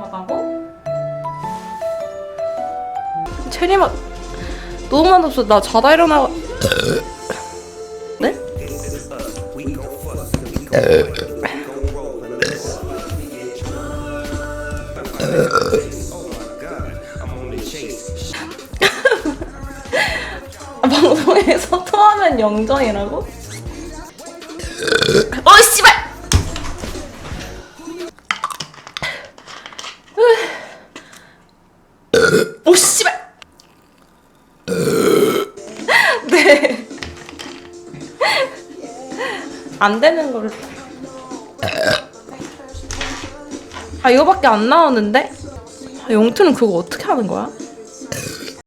이상하다고? 체리맛 너무 맛없어. 나 자다 일어나. 네? 방송에서 토하면 영정이라고? 씨발! 씨발! 네. 안 되는 거를. 이거밖에 안 나오는데? 영투는 그거 어떻게 하는 거야?